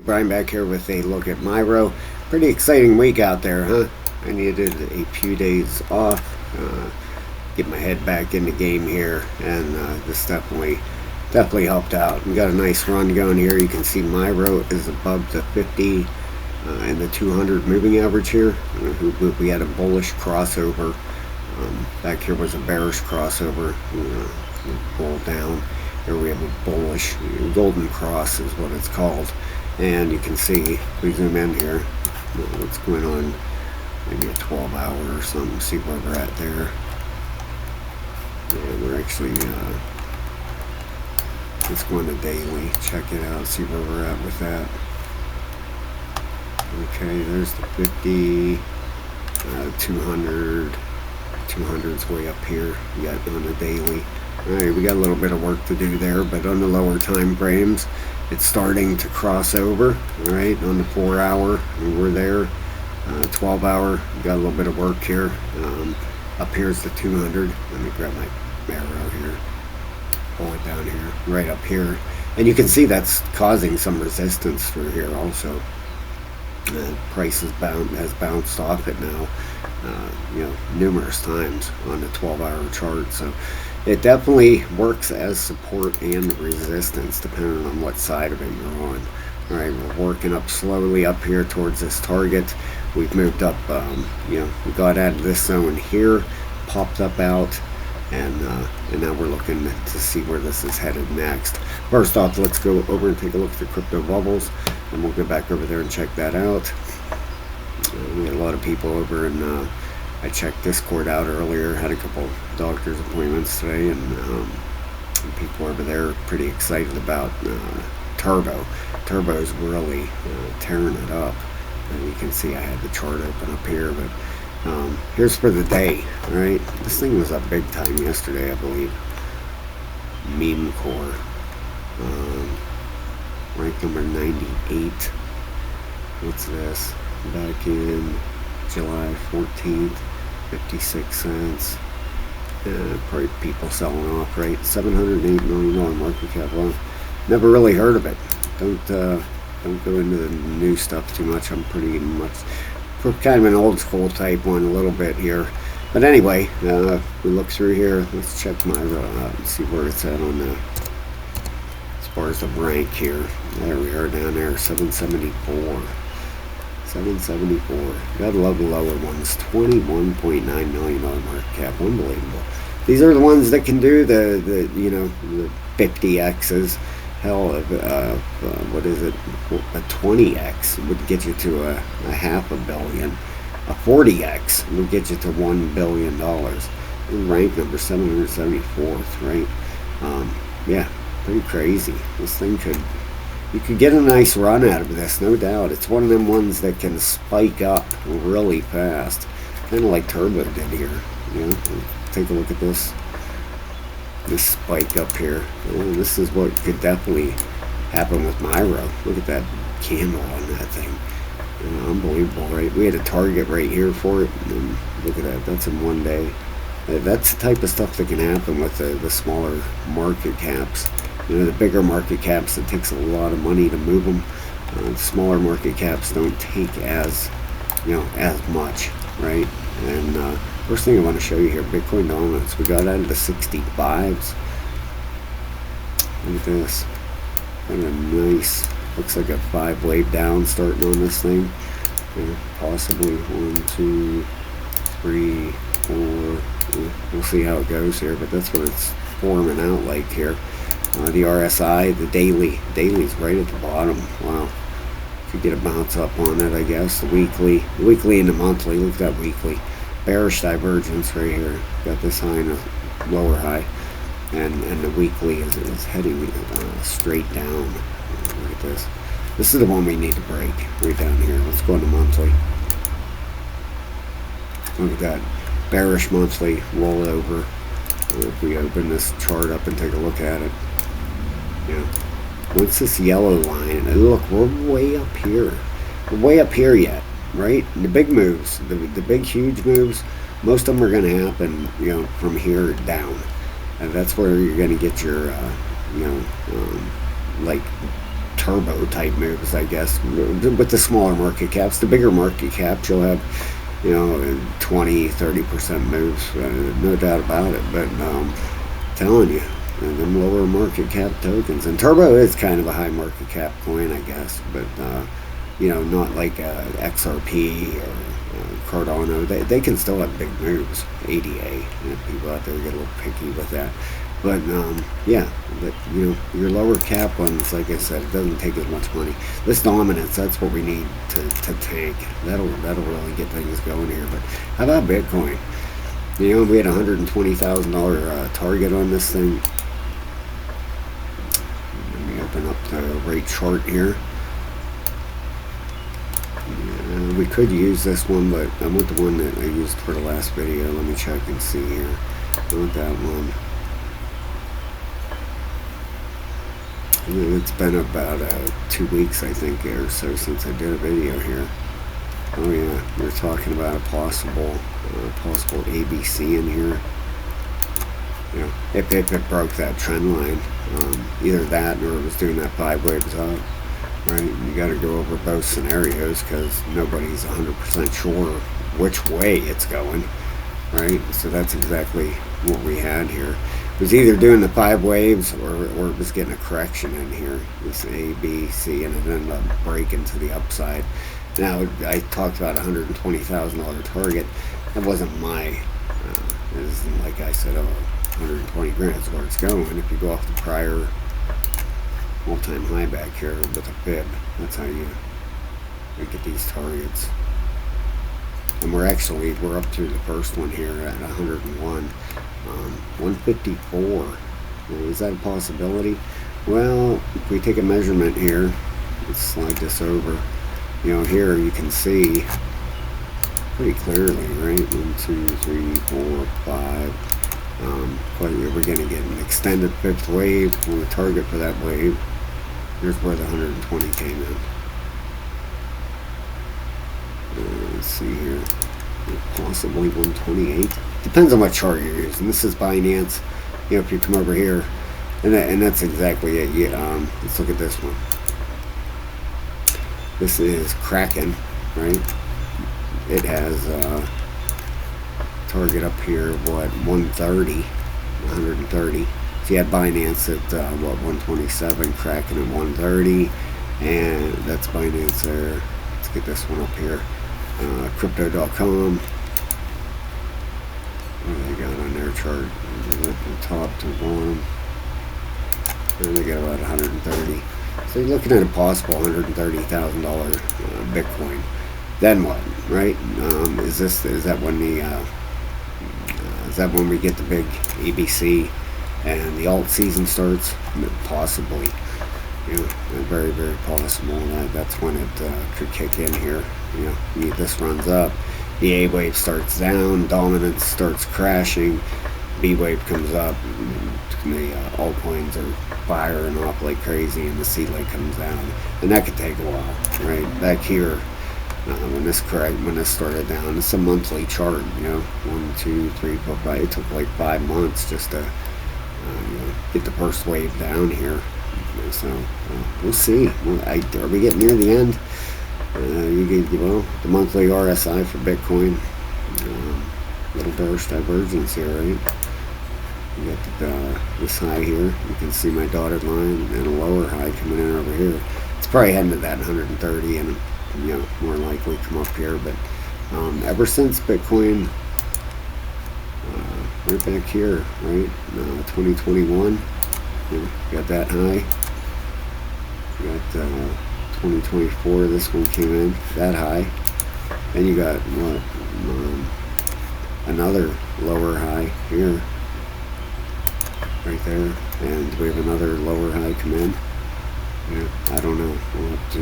Brian back here with a look at Myro. Pretty exciting week out there, huh? I needed a few days off, get my head back in the game here, and this definitely helped out. We got a nice run going here. You can see Myro is above the 50 and the 200 moving average here. We had a bullish crossover. Back here was a bearish crossover. Pull down. Here we have a bullish golden cross is what it's called. And you can see, if we zoom in here, what's going on, maybe a 12 hour or something, see where we're at there. And we're actually, let's go on the daily, check it out, see where we're at with that. Okay, there's the 50, 200, 200's way up here, we got on the daily. Alright, we got a little bit of work to do there, but on the lower time frames, it's starting to cross over. Alright, on the 4 hour, we're there. 12 hour, we got a little bit of work here. Up here's the 200. Let me grab my Myro here. Pull it down here, right up here. And you can see that's causing some resistance through here also. Price has bounced off it now, numerous times on the 12-hour chart. So it definitely works as support and resistance depending on what side of it you're on. All right, we're working up slowly up here towards this target. We've moved up, we got out of this zone here, popped up out, and now we're looking to see where this is headed next. First off, let's go over and take a look at the crypto bubbles, and we'll go back over there and check that out. We had a lot of people over, and I checked Discord out earlier, had a couple doctor's appointments today, and people over there are pretty excited about Turbo. Turbo's really tearing it up. And you can see I had the chart open up here, but here's for the day. All right, this thing was up big time yesterday, I believe. Meme core, rank number 98. What's this? Back in July 14th, 56 cents. Probably people selling off, right? $708 million market cap. Well, never really heard of it. Don't go into the new stuff too much. I'm pretty much kind of an old school type one a little bit here. But anyway, we look through here. Let's check Myro out and see where it's at on the, as far as the rank here. There we are down there, 774. 774. Gotta love the lower ones. $21.9 million market cap. Unbelievable. These are the ones that can do the 50x's. Hell, what is it? A 20x would get you to a $500 million. A 40x would get you to $1 billion. Rank number 774th, right? Yeah, pretty crazy. This thing you could get a nice run out of this, no doubt. It's one of them ones that can spike up really fast, kind of like Turbo did here. Take a look at this spike up here. This is what could definitely happen with Myro. Look at that candle on that thing. Unbelievable, right? We had a target right here for it, and look at that. That's in one day. That's the type of stuff that can happen with the smaller market caps. The bigger market caps, it takes a lot of money to move them. The smaller market caps don't take as much, right? And first thing I want to show you here, Bitcoin dominance. We got out of the 65s. Look at this. Kind of nice. Looks like a 5 wave down starting on this thing. Possibly 1, 2, 3, 4. We'll see how it goes here, but that's what it's forming out like here. The RSI, the daily's right at the bottom. Wow. Could get a bounce up on it, I guess. The weekly and the monthly. Look at that weekly. Bearish divergence right here. Got this high and a lower high. And the weekly is heading straight down. Look at this. This is the one we need to break. Right down here. Let's go into monthly. Look at that. Bearish monthly rollover. If we open this chart up and take a look at it. Once this yellow line, and look, we're way up here. We're way up here yet, right? The big moves, the big huge moves, most of them are going to happen, from here down. And that's where you're going to get your, like turbo type moves, I guess. With the smaller market caps, the bigger market caps, you'll have, 20, 30% moves, no doubt about it. But telling you, them lower market cap tokens, and turbo is kind of a high market cap coin, I guess, but not like XRP or Cardano. They can still have big moves. ADA, people out there get a little picky with that. But yeah, but your lower cap ones, like I said, it doesn't take as much money. This dominance, that's what we need to tank. That'll really get things going here. But how about Bitcoin? We had a $120,000 target on this thing. Let me open up the rate chart here. We could use this one, but I want the one that I used for the last video. Let me check and see here. I want that one. It's been about 2 weeks, I think, or so since I did a video here. Oh yeah, we're talking about a possible ABC in here. If it broke that trend line, either that or it was doing that 5 waves up. Right, you got to go over both scenarios because nobody's 100% sure which way it's going. Right, so that's exactly what we had here. It was either doing the 5 waves or it was getting a correction in here. This A, B, C, and it ended up breaking to the upside. Now, I talked about $120,000 target. That wasn't my, it isn't like I said, 120 grand is where it's going. If you go off the prior all-time high back here with a fib, that's how you get these targets. And we're up to the first one here at 101, 154. Is that a possibility? Well, if we take a measurement here, let's slide this over. Here you can see pretty clearly, right? 1, 2, 3, 4, 5. But we're going to get an extended 5th wave on the target for that wave. Here's where the 120 came in. Let's see here. Possibly 128. Depends on what chart you're using. This is Binance. If you come over here, and that's exactly it. Let's look at this one. This is Kraken, right? It has target up here, 130, 130. So you had Binance at 127, Kraken at 130, and that's Binance there. Let's get this one up here. Crypto.com. What do they got on their chart? From top to bottom. And they got about 130. So you're looking at a possible $130,000 Bitcoin. Then what, right? Is that when we get the big ABC and the alt season starts? Possibly. Very, very possible. That's when it could kick in here. This runs up, the A wave starts down, dominance starts crashing, B wave comes up, and the altcoins are firing off like crazy, and the C leg comes down, and that could take a while, right? Back here, when this started down, it's a monthly chart. 1, 2, 3, 4, 5. It took like 5 months just to get the first wave down here. So we'll see. Are we getting near the end? The monthly RSI for Bitcoin, little bearish divergence here, right? You got this high here. You can see my dotted line and a lower high coming in over here. It's probably heading to that 130, and more likely come up here. But ever since Bitcoin, right back here, right, 2021, got that high. Got 2024, this one came in that high. Then you got another lower high here, right there, and we have another lower high come in. I don't know. We'll have to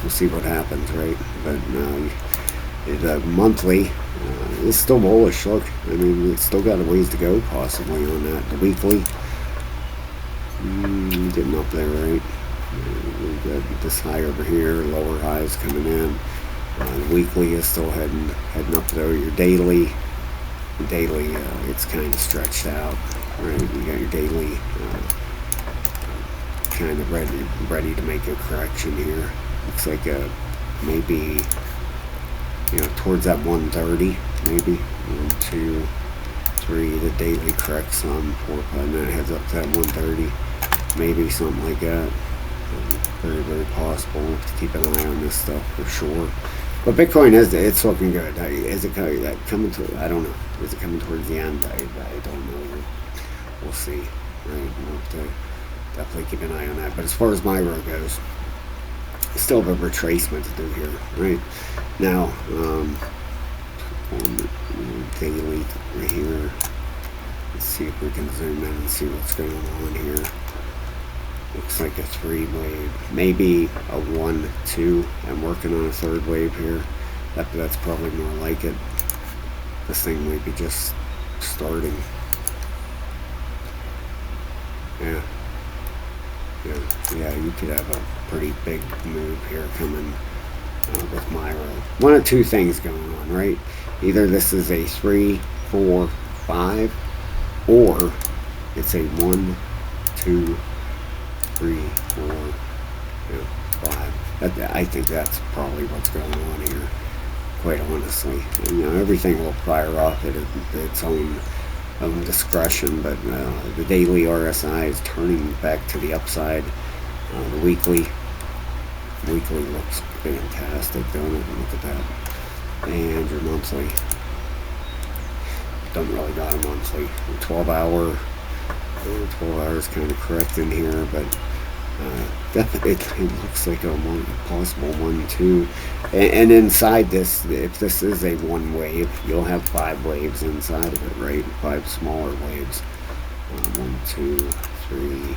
we'll see what happens, right? But monthly is still bullish. Look, it's still got a ways to go possibly on that. The weekly, getting up there, right? We've got this high over here, lower highs coming in. The weekly is still heading up there. Your daily, it's kind of stretched out, right? You got your daily kind of ready to make a correction here. Looks like maybe, you know, towards that 130, maybe 1, 2, 3. The daily corrects some 4, 5, and then it heads up to that 130, maybe something like that. Very, very possible to keep an eye on this stuff for sure. But Bitcoin it's looking good. Is it coming to? I don't know. Is it coming towards the end? I don't know. We'll see. Right? We'll have to definitely keep an eye on that. But as far as Myro goes, still have a retracement to do here. Right now, on daily here. Let's see if we can zoom in and see what's going on here. Looks like a 3 wave, maybe a 1, 2. I'm working on a 3rd wave here. That's probably more like it. This thing might be just starting. Yeah, you could have a pretty big move here coming with Myro. One of two things going on, right? Either this is a 3, 4, 5, or it's a 1, 2, 3, 4, 5. I think that's probably what's going on here, quite honestly. And, everything will fire off at its own discretion, but the daily RSI is turning back to the upside. The weekly looks fantastic, don't it? Look at that. And your monthly, don't really got a monthly. 12 hours kind of correct in here, but definitely it looks like a possible 1, 2. And inside this, if this is a 1 wave, you'll have 5 waves inside of it, right? 5 smaller waves. 1, 2, 3,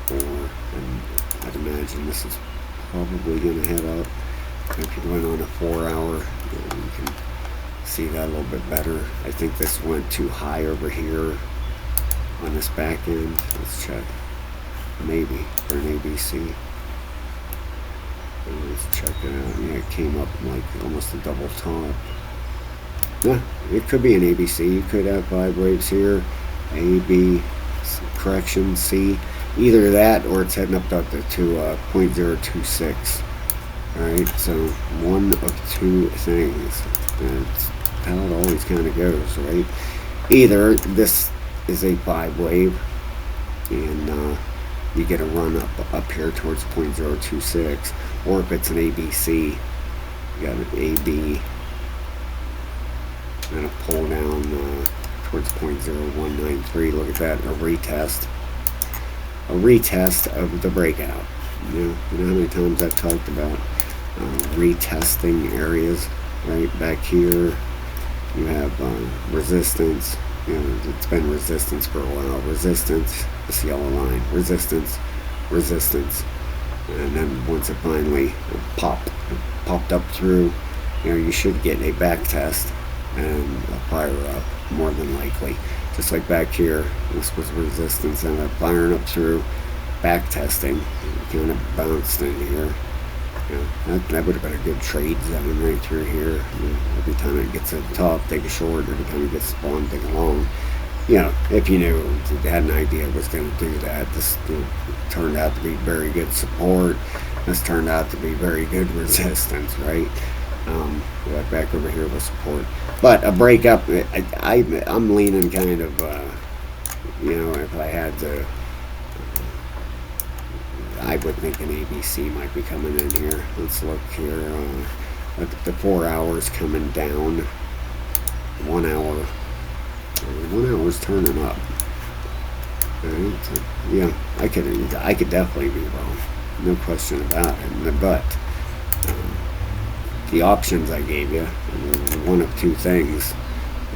4, and I'd imagine this is probably going to head up. If you're going on a 4-hour, you can see that a little bit better. I think this went too high over here on this back end. Let's check. Maybe for an ABC. Let's check it out. Yeah, it came up like almost a double top. Yeah, it could be an ABC. You could have 5 waves here. A, B, correction, C. Either that or it's heading up to 0.026. Alright, so one of 2 things. That's how it always kind of goes, right? Either this is a 5 wave and you get a run up here towards 0.026, or if it's an ABC, you got an AB and a pull down towards 0.0193. Look at that, a retest of the breakout. You know how many times I've talked about retesting areas. Right back here you have resistance. It's been resistance for a while. Resistance, this yellow line. Resistance, resistance, and then once it finally popped up through, you should get a back test and a fire up, more than likely. Just like back here, this was resistance and a firing up through, back testing, kind of bounced in here. That would have been a good trade zone right through here. Every time it gets to the top, take a short. Every time it gets spawned, take a long. If you knew, had an idea it was going to do that. This turned out to be very good support. This turned out to be very good resistance, right? Back over here with support. But a breakup, I'm leaning kind of, if I had to, I would think an ABC might be coming in here. Let's look here. The 4 hours coming down. 1 hour. 1 hour's turning up. Right? So, yeah, I could definitely be wrong. No question about it. But the options I gave you, one of 2 things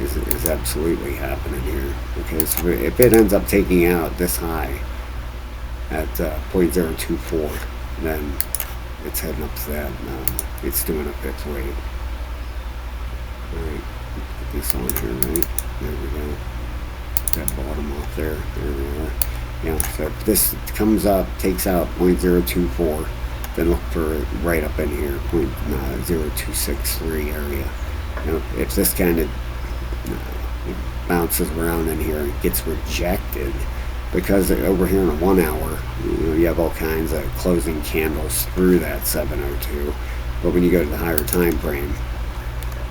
is absolutely happening here. Okay, so if it ends up taking out this high at 0.024, then it's heading up to that. It's doing a 5th wave. Alright, put this on here, right? There we go. That bottom off there. There we are. So if this comes up, takes out 0.024, then look for it right up in here, 0.0263 area. If this kind of bounces around in here and gets rejected, because over here in a 1 hour, you have all kinds of closing candles through that 702. But when you go to the higher time frame,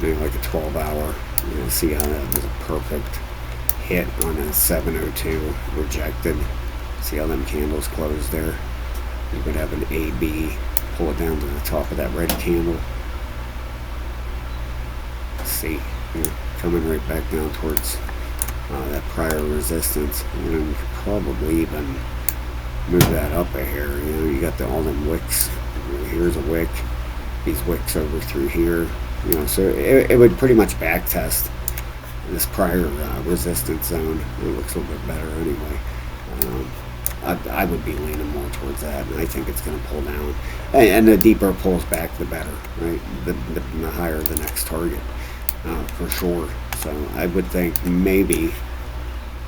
like a 12 hour, see how that was a perfect hit on a 702, rejected. See how them candles closed there? You would have an AB, pull it down to the top of that red candle. See, coming right back down towards that prior resistance. You could probably even move that up a hair. You got all them wicks. Here's a wick. These wicks over through here. So it would pretty much back test this prior resistance zone. It looks a little bit better anyway. I would be leaning more towards that, and I think it's going to pull down. And the deeper it pulls back, the better, right? The higher the next target, for sure. So I would think maybe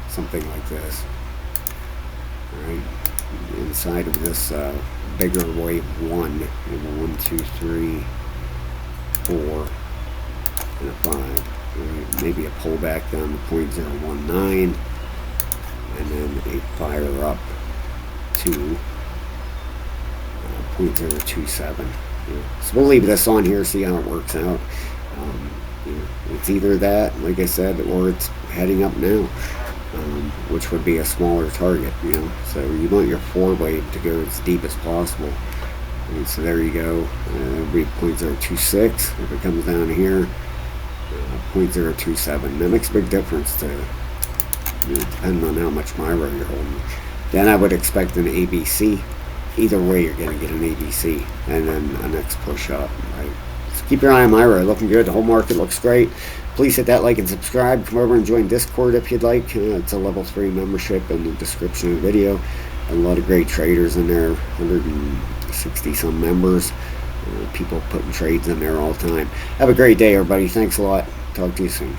something like this, right? Inside of this bigger wave 1, 1, 2, 3, 4, and a 5. Right? Maybe a pullback down to 0.019, and then a fire up to 0.027. So we'll leave this on here, see how it works out. It's either that, like I said, or it's heading up now, which would be a smaller target. So you want your 4 wave to go as deep as possible. And so there you go. It'll be 0.026 if it comes down here. 0.027. That makes a big difference to, depending on how much Myro you're holding. Then I would expect an ABC. Either way, you're going to get an ABC, and then a next push up. Right? So keep your eye on Myro. Looking good. The whole market looks great. Please hit that like and subscribe. Come over and join Discord if you'd like. It's a level 3 membership in the description of the video. A lot of great traders in there. 160 some members. People putting trades in there all the time. Have a great day, everybody. Thanks a lot. Talk to you soon.